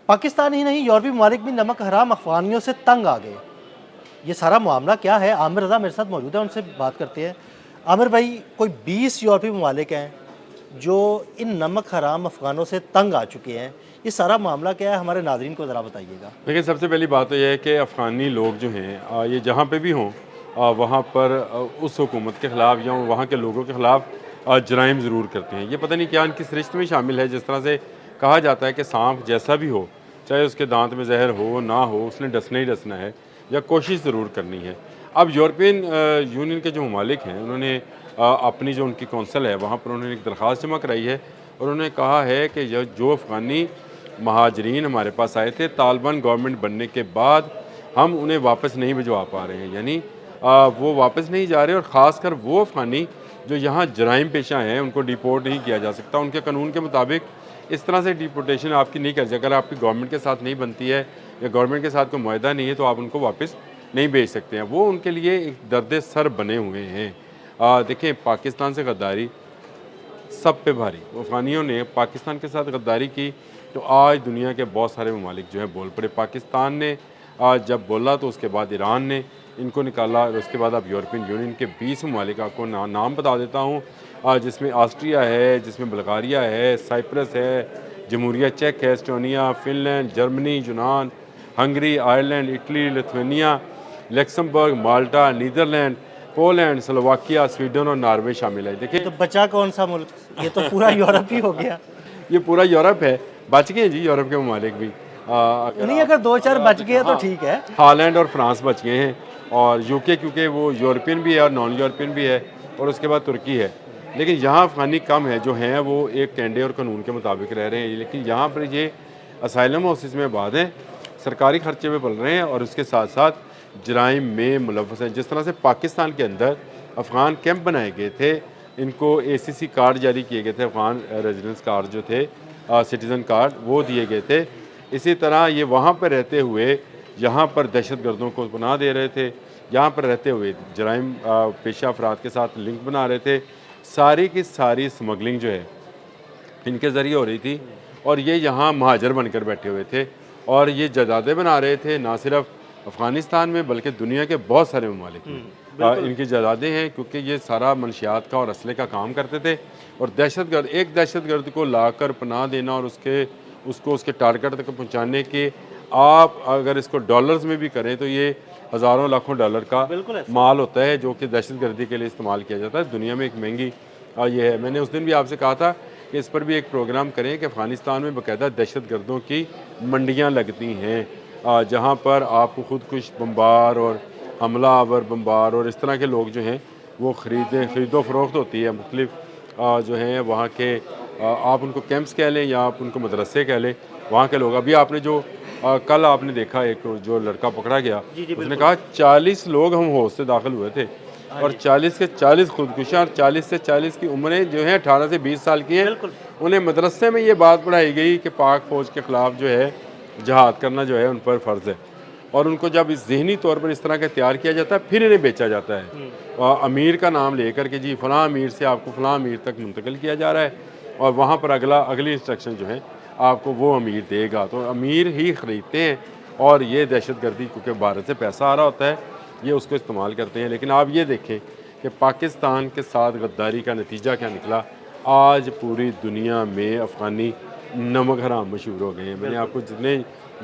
پاکستان ہی نہیں یورپی ممالک بھی نمک حرام افغانیوں سے تنگ آ گئے. یہ سارا معاملہ کیا ہے؟ عامر رضا میرے ساتھ موجود ہے، ان سے بات کرتے ہیں. عامر بھائی، کوئی 20 یورپی ممالک ہیں جو ان نمک حرام افغانوں سے تنگ آ چکے ہیں. یہ سارا معاملہ کیا ہے؟ ہمارے ناظرین کو ذرا بتائیے گا. دیکھیں، سب سے پہلی بات تو یہ ہے کہ افغانی لوگ جو ہیں یہ جہاں پہ بھی ہوں وہاں پر اس حکومت کے خلاف یا وہاں کے لوگوں کے خلاف جرائم ضرور کرتے ہیں. یہ پتہ نہیں کیا ان کی سرشت میں شامل ہے. جس طرح سے کہا جاتا ہے کہ سانپ جیسا بھی ہو، چاہے اس کے دانت میں زہر ہو نہ ہو، اس نے ڈسنا ہی ڈسنا ہے یا کوشش ضرور کرنی ہے. اب یورپین یونین کے جو ممالک ہیں، انہوں نے اپنی جو ان کی کونسل ہے وہاں پر انہوں نے ایک درخواست جمع کرائی ہے اور انہوں نے کہا ہے کہ جو افغانی مہاجرین ہمارے پاس آئے تھے طالبان گورنمنٹ بننے کے بعد، ہم انہیں واپس نہیں بھجوا پا رہے ہیں. یعنی وہ واپس نہیں جا رہے، اور خاص کر وہ افغانی جو یہاں جرائم پیشہ ہیں ان کو ڈیپورٹ نہیں کیا جا سکتا. ان کے قانون کے مطابق اس طرح سے ڈیپورٹیشن آپ کی نہیں کر سکتے. اگر آپ کی گورنمنٹ کے ساتھ نہیں بنتی ہے یا گورنمنٹ کے ساتھ کوئی معاہدہ نہیں ہے تو آپ ان کو واپس نہیں بھیج سکتے ہیں. وہ ان کے لیے ایک درد سر بنے ہوئے ہیں. دیکھیں، پاکستان سے غداری سب پہ بھاری. افغانیوں نے پاکستان کے ساتھ غداری کی تو آج دنیا کے بہت سارے ممالک جو ہیں بول پڑے. پاکستان نے جب بولا تو اس کے بعد ایران نے ان کو نکالا، اور اس کے بعد اب یورپین یونین کے 20 ممالک آپ کو نام بتا دیتا ہوں، جس میں آسٹریا ہے، جس میں بلغاریہ ہے، سائپرس ہے، جمہوریہ چیک ہے، ایسٹونیا، فن لینڈ، جرمنی، یونان، ہنگری، آئرلینڈ، اٹلی، لتھوینیا، لیکسمبرگ، مالٹا، نیدرلینڈ، پولینڈ، سلوواکیہ، سویڈن اور ناروے شامل ہے. دیکھیں، تو بچا کون سا ملک؟ یہ تو پورا یورپ ہی ہو گیا. یہ پورا یورپ ہے. بچ گئے جی یورپ کے ممالک بھی. نہیں، اگر 2-4 بچ گئے تو ٹھیک ہے. ہالینڈ اور فرانس بچ گئے ہیں، اور یو کے کیونکہ وہ یورپین بھی ہے اور نان یورپین بھی ہے، اور اس کے بعد ترکی ہے. لیکن یہاں افغانی کم ہے، جو ہیں وہ ایک کینڈے اور قانون کے مطابق رہ رہے ہیں. لیکن یہاں پر یہ اسائلم ہاؤسز میں آباد ہیں، سرکاری خرچے میں پل رہے ہیں، اور اس کے ساتھ ساتھ جرائم میں ملوث ہیں. جس طرح سے پاکستان کے اندر افغان کیمپ بنائے گئے تھے، ان کو اے سی سی کارڈ جاری کیے گئے تھے، افغان ریزیڈنس کارڈ جو تھے، سٹیزن کارڈ، وہ دیے گئے تھے. اسی طرح یہ وہاں پر رہتے ہوئے یہاں پر دہشت گردوں کو پناہ دے رہے تھے، یہاں پر رہتے ہوئے جرائم پیشہ افراد کے ساتھ لنک بنا رہے تھے. ساری کی ساری سمگلنگ جو ہے ان کے ذریعے ہو رہی تھی، اور یہ یہاں مہاجر بن کر بیٹھے ہوئے تھے، اور یہ جائیدادیں بنا رہے تھے نہ صرف افغانستان میں بلکہ دنیا کے بہت سارے ممالک میں ان کی جائیدادیں ہیں، کیونکہ یہ سارا منشیات کا اور اسلحے کا کام کرتے تھے. اور ایک دہشت گرد کو لا کر پناہ دینا اور اس کو اس کے ٹارگٹ تک پہنچانے کے، آپ اگر اس کو ڈالرز میں بھی کریں تو یہ ہزاروں لاکھوں ڈالر کا مال ہوتا ہے جو کہ دہشت گردی کے لیے استعمال کیا جاتا ہے. دنیا میں ایک مہنگی یہ ہے. میں نے اس دن بھی آپ سے کہا تھا کہ اس پر بھی ایک پروگرام کریں کہ افغانستان میں باقاعدہ دہشت گردوں کی منڈیاں لگتی ہیں، جہاں پر آپ کو خودکش بمبار اور حملہ آور بمبار اور اس طرح کے لوگ جو ہیں وہ خرید و فروخت ہوتی ہے. مختلف جو ہیں وہاں کے، آپ ان کو کیمپس کہہ لیں یا آپ ان کو مدرسے کہہ لیں، وہاں کے لوگ. ابھی آپ نے جو کل آپ نے دیکھا ایک جو لڑکا پکڑا گیا، اس نے کہا 40 لوگ ہم ہوش سے داخل ہوئے تھے اور 40 کے 40 خودکشیاں، اور 40 سے 40 کی عمریں جو ہیں 18 سے 20 سال کی ہیں. انہیں مدرسے میں یہ بات پڑھائی گئی کہ پاک فوج کے خلاف جو ہے جہاد کرنا جو ہے ان پر فرض ہے، اور ان کو جب اس ذہنی طور پر اس طرح کا تیار کیا جاتا ہے پھر انہیں بیچا جاتا ہے امیر کا نام لے کر کہ جی فلاں امیر سے آپ کو فلاں امیر تک منتقل کیا جا رہا ہے، اور وہاں پر اگلی انسٹرکشن جو ہے آپ کو وہ امیر دے گا. تو امیر ہی خریدتے ہیں، اور یہ دہشت گردی کیونکہ بھارت سے پیسہ آ رہا ہوتا ہے یہ اس کو استعمال کرتے ہیں. لیکن آپ یہ دیکھیں کہ پاکستان کے ساتھ غداری کا نتیجہ کیا نکلا. آج پوری دنیا میں افغانی نمک حرام مشہور ہو گئے ہیں. میں نے آپ کو جتنے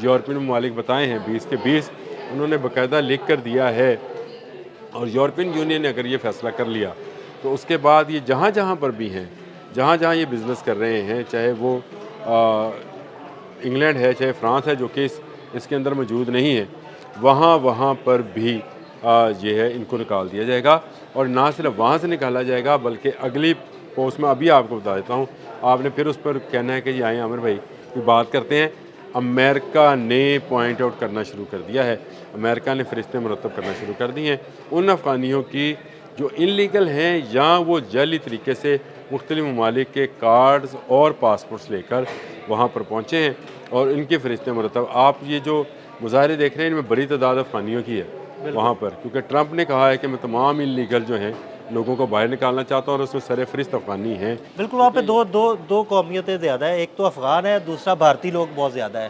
یورپین ممالک بتائے ہیں 20 کے 20 انہوں نے باقاعدہ لکھ کر دیا ہے، اور یورپین یونین نے اگر یہ فیصلہ کر لیا تو اس کے بعد یہ جہاں جہاں پر بھی ہیں، جہاں جہاں یہ بزنس کر رہے ہیں، چاہے وہ انگلینڈ ہے چاہے فرانس ہے جو کہ اس کے اندر موجود نہیں ہے، وہاں پر بھی یہ ہے ان کو نکال دیا جائے گا. اور نہ صرف وہاں سے نکالا جائے گا بلکہ اگلی پوسٹ میں ابھی آپ کو بتا دیتا ہوں، آپ نے پھر اس پر کہنا ہے کہ یہ آئیں عامر بھائی کی بات کرتے ہیں. امریکہ نے پوائنٹ آؤٹ کرنا شروع کر دیا ہے، امریکہ نے فرشتے مرتب کرنا شروع کر دی ہیں ان افغانیوں کی جو انلیگل ہیں یا وہ جعلی طریقے سے مختلف ممالک کے کارڈز اور پاسپورٹس لے کر وہاں پر پہنچے ہیں، اور ان کے فرشتے مرتب. آپ یہ جو مظاہرے دیکھ رہے ہیں ان میں بڑی تعداد افغانیوں کی ہے وہاں پر، کیونکہ ٹرمپ نے کہا ہے کہ میں تمام انلیگل جو ہیں لوگوں کو باہر نکالنا چاہتا ہوں، اور اس میں سر فہرست افغانی ہیں. بالکل، وہاں پہ دو قومیتیں زیادہ ہیں، ایک تو افغان ہے، دوسرا بھارتی لوگ بہت زیادہ ہے.